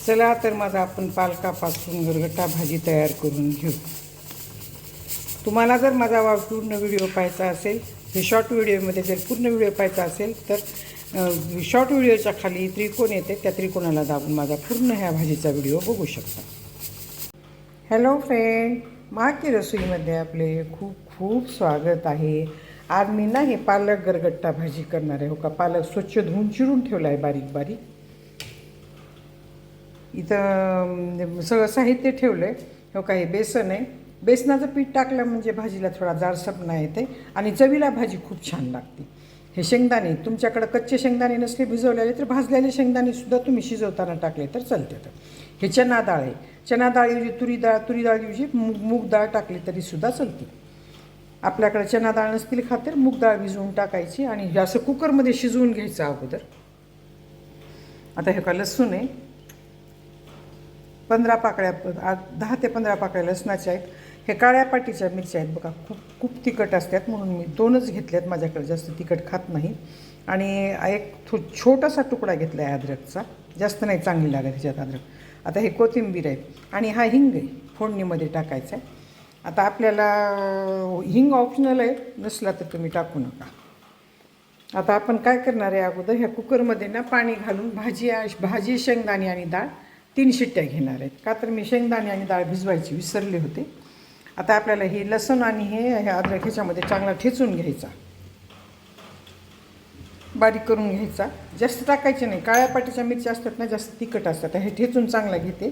चला तर माझा आपण पालकापासून गरगटा भाजी तयार करून घेऊ। तुम्हाला जर माझा पूर्ण व्हिडिओ पाहायचा असेल, हे शॉर्ट व्हिडिओमध्ये जर पूर्ण व्हिडिओ पाहायचा असेल तर शॉर्ट व्हिडिओच्या खाली त्रिकोण येते, त्या त्रिकोणाला दाबून माझा पूर्ण ह्या भाजीचा व्हिडिओ बघू शकता। हॅलो फ्रेंड, माकी रसोईमध्ये आपले खूप खूप स्वागत आहे। आज मी ना हे पालक गरगट्टा भाजी करणार आहे। हो का, पालक स्वच्छ धुवून चिरून ठेवला आहे बारीक बारीक। इथं सगळं साहित्य ठेवलं आहे। हो का, हे बेसन आहे, बेसनाचं पीठ टाकलं म्हणजे भाजीला थोडा जाडसपणा येते आणि चवीला भाजी खूप छान लागते। हे शेंगदाणे, तुमच्याकडे कच्चे शेंगदाणे नसले भिजवलेले तर भाजलेले शेंगदाणेसुद्धा तुम्ही शिजवताना टाकले तर चालते। हे चना डाळ आहे, चना डाळऐवजी तुरी डाळऐवजी मूग डाळ टाकली तरीसुद्धा चालते। आपल्याकडे चना डाळ नसतील खातर मूग डाळ भिजवून टाकायची आणि असं कुकरमध्ये शिजवून घ्यायचं अगोदर। आता हे का लसूण आहे, 10 ते 15 पाकळ्या लसणाच्या आहेत। हे काळ्या पाटीच्या मिरच्या आहेत बघा, खूप तिखट असतात म्हणून मी 2च घेतल्यात, माझ्याकडे जास्त तिखट खात नाही। आणि एक छोटासा तुकडा घेतला आहे अद्रकचा, जास्त नाही चांगली लागत ह्याच्यात अद्रक। आता हे कोथिंबीर आहे आणि हा हिंग आहे, फोडणीमध्ये टाकायचा आहे। आता आपल्याला हिंग ऑप्शनल आहे, नसला तर तुम्ही टाकू नका। आता आपण काय करणार आहे, अगोदर ह्या कुकरमध्ये ना पाणी घालून भाजी शेंगदाणे आणि डाळ 3 शिट्ट्या घेणार आहेत, का तर मी शेंगदाणे आणि डाळ भिजवायची विसरले होते। आता आपल्याला हे लसूण आणि हे अद्रक ह्याच्यामध्ये चांगला ठेचून घ्यायचा, बारीक करून घ्यायचा, जास्त टाकायचे नाही। काळ्या पाटीच्या मिरच्या असतात ना, जास्त तिखट असतात, हे ठेचून चांगला घेते।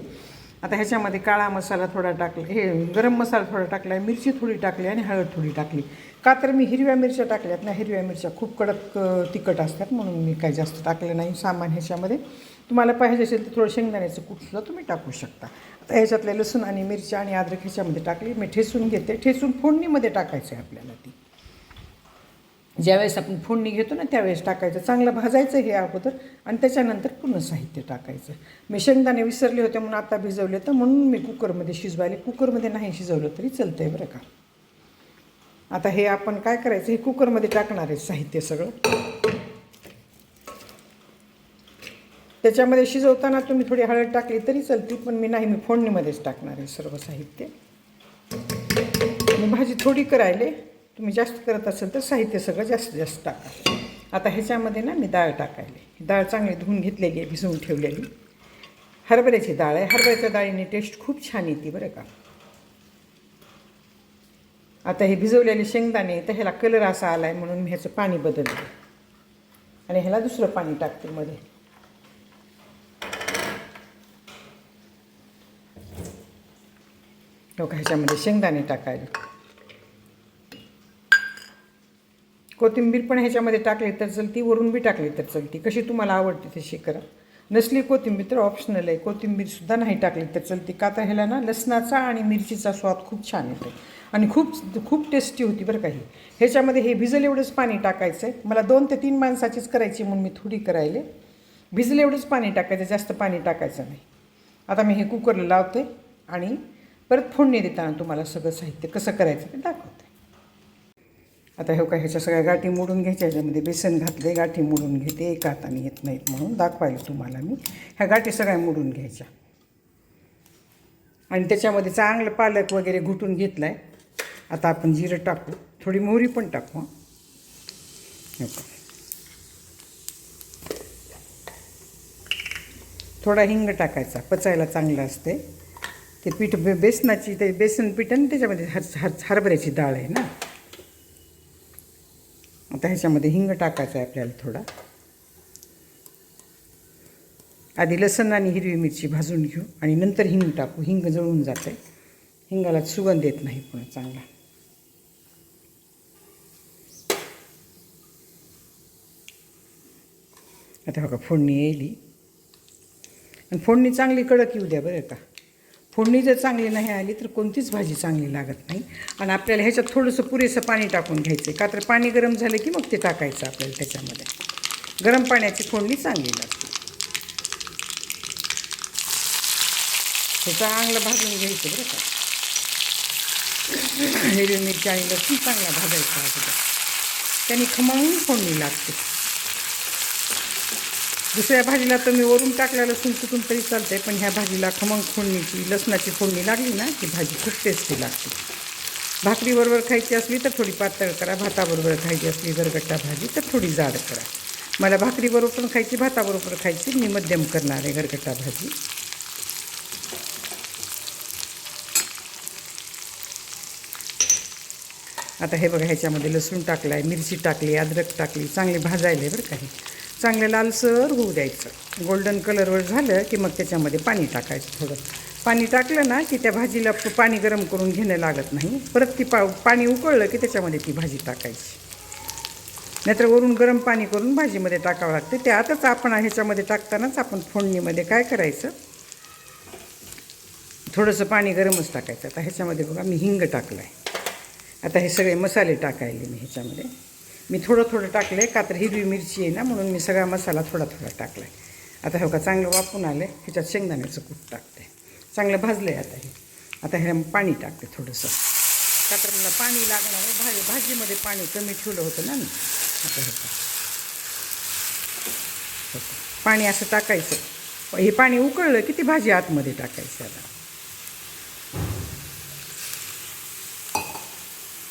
आता ह्याच्यामध्ये काळा मसाला थोडा टाकला, हे गरम मसाला थोडा टाकला आहे, मिरची थोडी टाकली आणि हळद थोडी टाकली, का तर मी हिरव्या मिरच्या टाकल्यात ना, हिरव्या मिरच्या खूप कडक तिखट असतात म्हणून मी काही जास्त टाकलं नाही सामान ह्याच्यामध्ये। तुम्हाला पाहिजे असेल तर थोडं शेंगदाण्याचं कूटसुद्धा तुम्ही टाकू शकता। आता ह्याच्यातले लसूण आणि मिरच्या आणि अद्रक ह्याच्यामध्ये टाकली, मी ठेचून घेते। ठेचून फोडणीमध्ये टाकायचं आहे आपल्याला ती, ज्यावेळेस आपण फोडणी घेतो ना त्यावेळेस टाकायचं, चांगलं भाजायचं हे अगोदर आणि त्याच्यानंतर पूर्ण साहित्य टाकायचं। मी शेंगदाणे विसरले होते म्हणून आता भिजवले, तर म्हणून मी कुकरमध्ये शिजवायले, कुकरमध्ये नाही शिजवलं तरी चालतं आहे बरं का। आता हे आपण काय करायचं, हे कुकरमध्ये टाकणार आहे साहित्य सगळं। त्याच्यामध्ये शिजवताना तुम्ही थोडी हळद टाकली तरी चालते, पण मी नाही, मी फोडणीमध्येच टाकणार आहे सर्व साहित्य। मी भाजी थोडी करायले, तुम्ही जास्त करत असेल तर साहित्य सगळं जास्त टाका। आता ह्याच्यामध्ये ना मी डाळ टाकायले, डाळ चांगली धुवून घेतलेली आहे, भिजवून ठेवलेली हरभऱ्याची डाळ आहे। हरभऱ्याच्या डाळीने टेस्ट खूप छान येते बरं का। आता हे भिजवलेले शेंगदाणे, तर ह्याला कलर असा आला आहे म्हणून मी ह्याचं पाणी बदललं आणि ह्याला दुसरं पाणी टाकते मध्ये। हो का, ह्याच्यामध्ये शेंगदाणे टाकायला, कोथिंबीर पण ह्याच्यामध्ये टाकली तर चलती, वरून बी टाकली तर चलती, कशी तुम्हाला आवडते तशी करा। नसली कोथिंबीर तर ऑप्शनल आहे, कोथिंबीरसुद्धा नाही टाकली तर चलते, का तर ह्याला ना लसणाचा आणि मिरचीचा स्वाद खूप छान येतो आणि खूप टेस्टी होती बरं का। ह्याच्यामध्ये हे भिजल एवढंच पाणी टाकायचं आहे। मला 2 ते 3 माणसाचीच करायची म्हणून मी थोडी करायले, भिजल एवढंच पाणी टाकायचं, जास्त पाणी टाकायचं नाही। आता मी हे कुकरला लावते आणि परत फोडणी देताना तुम्हाला सगळं साहित्य कसं करायचं ते दाखवते। आता हे काय, ह्याच्या सगळ्या गाठी मोडून घ्यायच्या, ह्याच्यामध्ये बेसन घातले, गाठी मोडून घेते, एका हाताने येत नाहीत म्हणून दाखवायला तुम्हाला मी। ह्या गाठी सगळ्या मोडून घ्यायच्या आणि त्याच्यामध्ये चांगलं पालक वगैरे घुटून घेतलं आहे। आता आपण जिरं टाकू, थोडी मोहरी पण टाकू। थोडा हिंग टाकायचा, पचायला चांगलं असते ते पीठ, बेसनाची ते बेसन पीठ आणि त्याच्यामध्ये हरभऱ्याची डाळ आहे ना। आता ह्याच्यामध्ये हिंग टाकायचा आहे आपल्याला थोडा, आधी लसण आणि हिरवी मिरची भाजून घेऊ आणि नंतर हिंग टाकू, हिंग जळून जाते, हिंगाला सुगंध येत नाही पुन्हा चांगला। आता बघा फोडणी येईल आणि फोडणी चांगली कडक येऊ द्या बरं का। फोडणी जर चांगली नाही आली तर कोणतीच भाजी चांगली लागत नाही। आणि आपल्याला ह्याच्यात थोडंसं पुरेसं पाणी टाकून घ्यायचं आहे, का तर पाणी गरम झालं की मग ते टाकायचं आपल्याला त्याच्यामध्ये। गरम पाण्याची फोडणी चांगली लागते। हे चांगलं भाजून घ्यायचं बरं का, हिरवी मिरची आणि लसूण चांगला भाजायचा अगोदर, त्याने खमंग फोडणी लागते। दुसऱ्या भाजीला तर मी वरून टाकल्या लसूण कुठून तरी चालतंय, पण ह्या भाजीला खमंग फोडणीची लसणाची फोडणी लागली ना की भाजी खूप टेस्टी लागते. भाकरीबरोबर खायची असली तर थोडी पातळ करा, भाताबरोबर खायची असली गरगट्टा भाजी तर थोडी जाड करा. मला भाकरीबरोबर पण खायची, भाताबरोबर खायची, मी मध्यम करणार आहे गरगट्टा भाजी. आता हे बघा, ह्याच्यामध्ये लसूण टाकला आहे, मिरची टाकली, अद्रक टाकली, चांगले भाजायले बरं काही चांगलं लालसर होऊ द्यायचं. गोल्डन कलरवर झालं की मग त्याच्यामध्ये पाणी टाकायचं. थोडं पाणी टाकलं ना की त्या भाजीला पाणी गरम करून घेणं लागत नाही. परत ती पाणी उकळलं की त्याच्यामध्ये ती भाजी टाकायची. नाहीतर वरून गरम पाणी करून भाजीमध्ये टाकावं लागते. ते आताच आपण ह्याच्यामध्ये टाकतानाच आपण फोडणीमध्ये काय करायचं, थोडंसं पाणी गरमच टाकायचं. आता ह्याच्यामध्ये बघा मी हिंग टाकलं आहे. आता हे सगळे मसाले टाकायले मी ह्याच्यामध्ये. मी थोडं थोडं टाकलं आहे, का तर हिरवी मिरची आहे ना म्हणून मी सगळा मसाला थोडा थोडा टाकला आहे. आता हे बघा चांगलं वाफून आलं आहे. ह्याच्यात शेंगदाण्याचं कूट टाकते. चांगलं भाजलं आहे आता हे. आता हे पाणी टाकते थोडंसं, का तर मला पाणी लागणार आहे. भाजीमध्ये पाणी कमी ठेवलं होतं ना मी. आता हे पाणी असं टाकायचं. हे पाणी उकळलं की ती भाजी आतमध्ये टाकायची. आता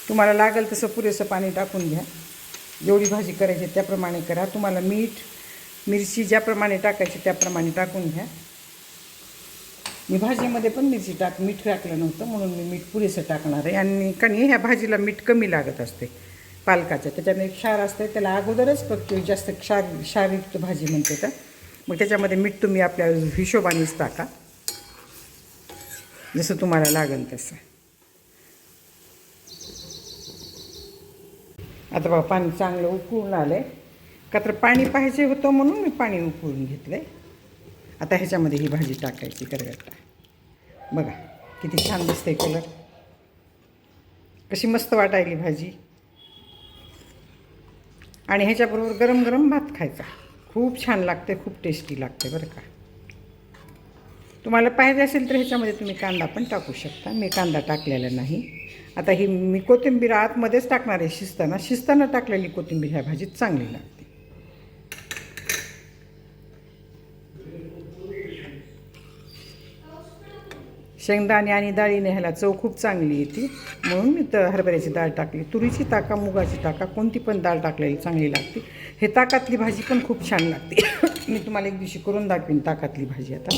तुम्हाला लागेल तसं पुरेसं पाणी टाकून घ्या. जेवढी भाजी करायची त्याप्रमाणे करा. तुम्हाला मीठ मिरची ज्याप्रमाणे टाकायची त्याप्रमाणे टाकून घ्या. मी भाजीमध्ये पण मीठ टाकलं नव्हतं म्हणून मी मीठ पुरेसं टाकणार आहे. आणि कारण ह्या भाजीला मीठ कमी लागत असते पालकाच्या, त्याच्याने एक क्षार असते, त्याला अगोदरच बघतो जास्त क्षारयुक्त भाजी म्हणते तर मग त्याच्यामध्ये मीठ तुम्ही आपल्या हिशोबानेच टाका, जसं तुम्हाला लागेल तसं. आता बघा पाणी चांगलं उकळून आलं आहे, का तर पाणी पाहिजे होतं म्हणून मी पाणी उकळून घेतलं आहे. आता ह्याच्यामध्ये ही भाजी टाकायची गरगट्टा. बघा किती छान दिसते कलर, कशी मस्त वाटायली भाजी. आणि ह्याच्याबरोबर गरम गरम भात खायचा, खूप छान लागते, खूप टेस्टी लागते बरं का. तुम्हाला पाहिजे असेल तर ह्याच्यामध्ये तुम्ही कांदा पण टाकू शकता. मी कांदा टाकलेला नाही. आता ही मी कोथिंबीर आतमध्येच टाकणार आहे. शिजताना टाकलेली कोथिंबीर ह्या भाजीत चांगली लागते. शेंगदाणे आणि डाळीने ह्याला चव खूप चांगली येते म्हणून मी हरभऱ्याची डाळ टाकली. तुरीची टाका, मुगाची टाका, कोणती पण डाळ टाकलेली चांगली लागते. हे ताकातली भाजी पण खूप छान लागते. मी तुम्हाला एक दिवशी करून दाखवीन ताकातली भाजी. आता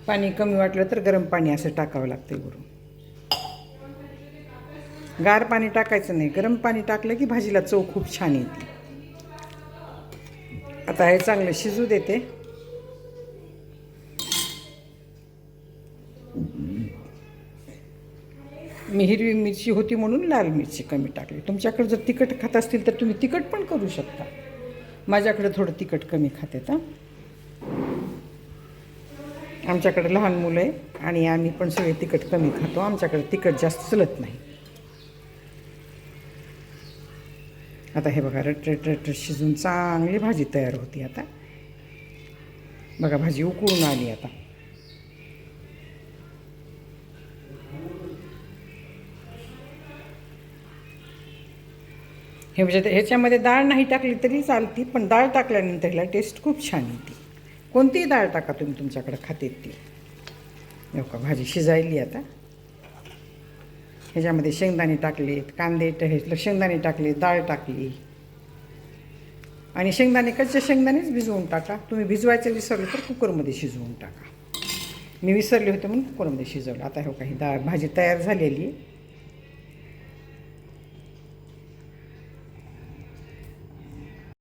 पाणी कमी वाटलं तर गरम पाणी असं टाकावं लागतं वरून. गार पाणी टाकायचं नाही, गरम पाणी टाकलं की भाजीला चव खूप छान येते. आता हे चांगलं शिजू देते. मी हिरवी मिरची होती म्हणून लाल मिरची कमी टाकली. तुमच्याकडे जर तिखट खात असतील तर तुम्ही तिखट पण करू शकता. माझ्याकडे थोडं तिखट कमी खातात. आमच्याकडे लहान मुलं आहे आणि आम्ही पण सगळे तिखट कमी खातो. आमच्याकडे तिखट जास्त चलत नाही. आता हे बघा रट शिजून चांगली भाजी तयार होती. आता बघा भाजी उकळून आली. आता हे म्हणजे ह्याच्यामध्ये डाळ नाही टाकली तरी चालती, पण डाळ टाकल्यानंतर ह्याला टेस्ट खूप छान येते. कोणतीही डाळ टाका तुम्ही तुमच्याकडे खाते ती. बघा भाजी शिजायली. आता ह्याच्यामध्ये शेंगदाणे टाकलेत, कांदे शेंगदाणे टाकले, डाळ टाकली. आणि शेंगदाणे कच्चे शेंगदाणेच भिजवून टाका. तुम्ही भिजवायचं विसरलं तर कुकरमध्ये शिजवून टाका. मी विसरले होते म्हणून कुकरमध्ये शिजवलं. आता हो काही भाजी तयार झालेली आहे.